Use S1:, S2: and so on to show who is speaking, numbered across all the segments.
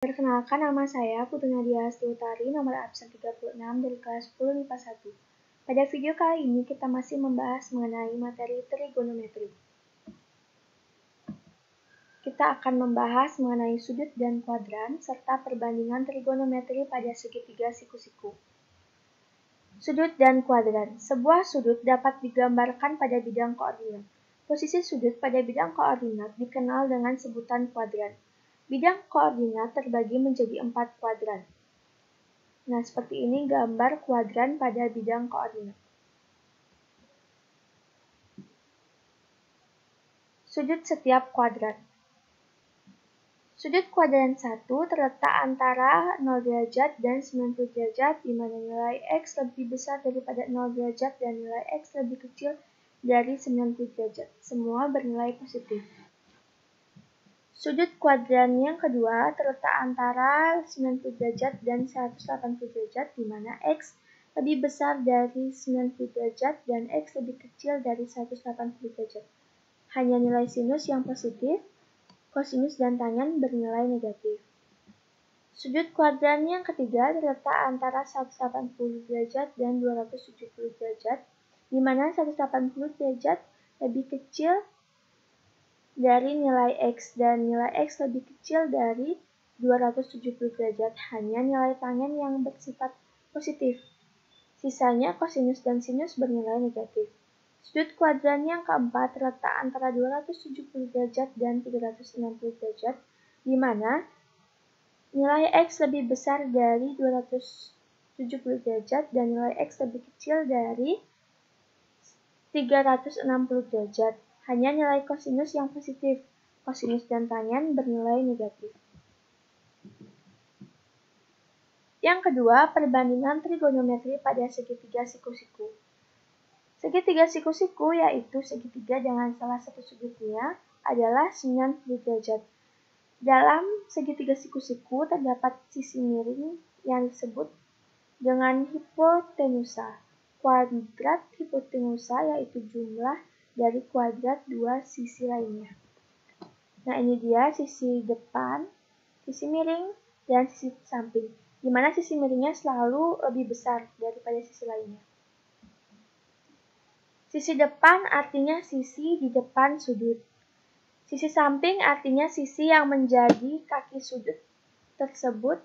S1: Perkenalkan, nama saya Putri Nadia Astuti, nomor absen 36 dari kelas 10 MIPA 1. Pada video kali ini kita masih membahas mengenai materi trigonometri. Kita akan membahas mengenai sudut dan kuadran serta perbandingan trigonometri pada segitiga siku-siku. Sudut dan kuadran. Sebuah sudut dapat digambarkan pada bidang koordinat. Posisi sudut pada bidang koordinat dikenal dengan sebutan kuadran. Bidang koordinat terbagi menjadi 4 kuadran. Nah, seperti ini gambar kuadran pada bidang koordinat. Sudut setiap kuadran. Sudut kuadran 1 terletak antara 0 derajat dan 90 derajat, di mana nilai X lebih besar daripada 0 derajat dan nilai X lebih kecil dari 90 derajat. Semua bernilai positif. Sudut kuadran yang kedua terletak antara 90 derajat dan 180 derajat, di mana X lebih besar dari 90 derajat dan X lebih kecil dari 180 derajat. Hanya nilai sinus yang positif, kosinus dan tangen bernilai negatif. Sudut kuadran yang ketiga terletak antara 180 derajat dan 270 derajat, di mana 180 derajat lebih kecil dari nilai X dan nilai X lebih kecil dari 270 derajat. Hanya nilai tangen yang bersifat positif. Sisanya kosinus dan sinus bernilai negatif. Sudut kuadran yang keempat terletak antara 270 derajat dan 360 derajat, di mana nilai X lebih besar dari 270 derajat dan nilai X lebih kecil dari 360 derajat. Hanya nilai kosinus yang positif. Kosinus dan tangen bernilai negatif. Yang kedua, perbandingan trigonometri pada segitiga siku-siku. Segitiga siku-siku yaitu segitiga dengan salah satu sudutnya adalah 90 derajat. Dalam segitiga siku-siku terdapat sisi miring yang disebut dengan hipotenusa. Kuadrat hipotenusa yaitu jumlah dari kuadrat dua sisi lainnya. Nah, ini dia sisi depan, sisi miring, dan sisi samping, di mana sisi miringnya selalu lebih besar daripada sisi lainnya. Sisi depan artinya sisi di depan sudut. Sisi samping artinya sisi yang menjadi kaki sudut tersebut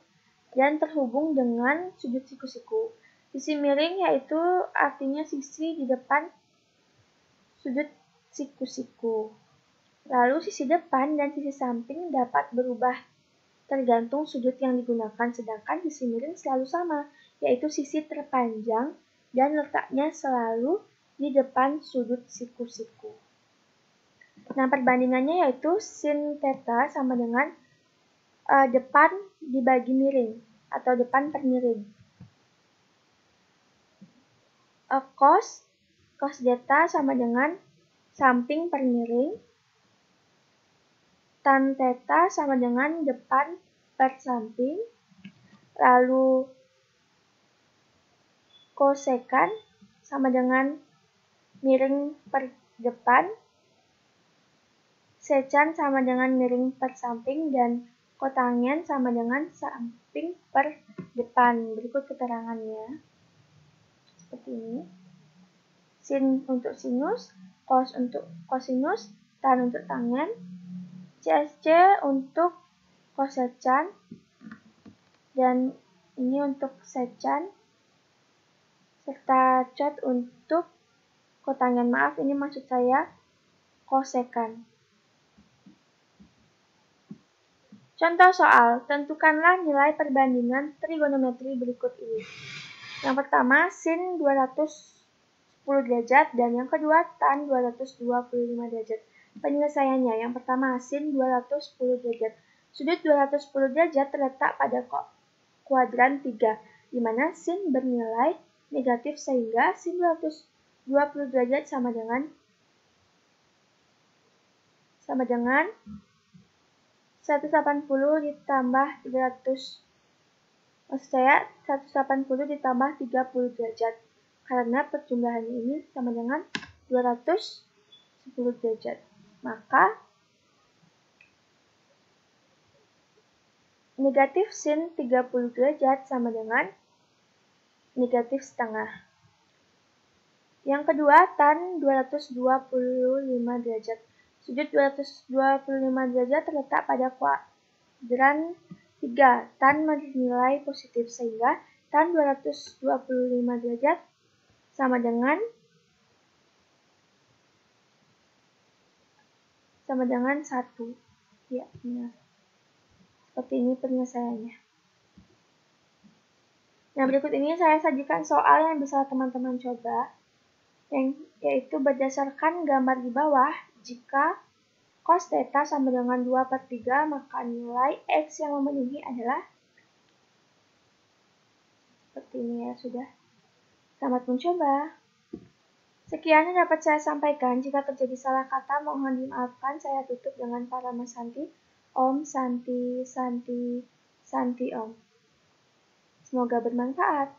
S1: dan terhubung dengan sudut siku-siku. Sisi miring yaitu artinya sisi di depan sudut siku-siku. Lalu sisi depan dan sisi samping dapat berubah tergantung sudut yang digunakan, sedangkan sisi miring selalu sama, yaitu sisi terpanjang dan letaknya selalu di depan sudut siku-siku. Nah, perbandingannya yaitu sin theta sama dengan depan dibagi miring atau depan per miring. Cos theta sama dengan samping per miring. Tan theta sama dengan depan per samping. Lalu kosekan sama dengan miring per depan. Secan sama dengan miring per samping dan kotangen sama dengan samping per depan. Berikut keterangannya. Seperti ini. Sin untuk sinus, cos untuk kosinus, tan untuk tangen, CSC untuk kosecan, dan ini untuk secan, serta cot untuk kotangen. Maaf, ini maksud saya kosekan. Contoh soal, tentukanlah nilai perbandingan trigonometri berikut ini. Yang pertama, sin 210 derajat, dan yang kedua, tan 225 derajat. Penyelesaiannya, yang pertama, sin 210 derajat. Sudut 210 derajat terletak pada kuadran 3, di mana sin bernilai negatif sehingga sin 220 derajat sama dengan 180 ditambah 300. Maksud saya 180 ditambah 30 derajat. Karena perjumlahannya ini sama dengan 210 derajat. Maka Negatif sin 30 derajat sama dengan negatif setengah. Yang kedua, tan 225 derajat. Sudut 225 derajat terletak pada kuadran 3. Tan bernilai positif, sehingga tan 225 derajat sama dengan 1. Ya, benar. Seperti ini penyelesaiannya. Nah, berikut ini saya sajikan soal yang bisa teman-teman coba, yaitu berdasarkan gambar di bawah, jika cos theta sama dengan 2/3, maka nilai X yang memenuhi adalah seperti ini ya, sudah. Selamat mencoba. Sekian yang dapat saya sampaikan. Jika terjadi salah kata, mohon dimaafkan. Saya tutup dengan Parama Santi. Om Santi, Santi, Santi Om. Semoga bermanfaat.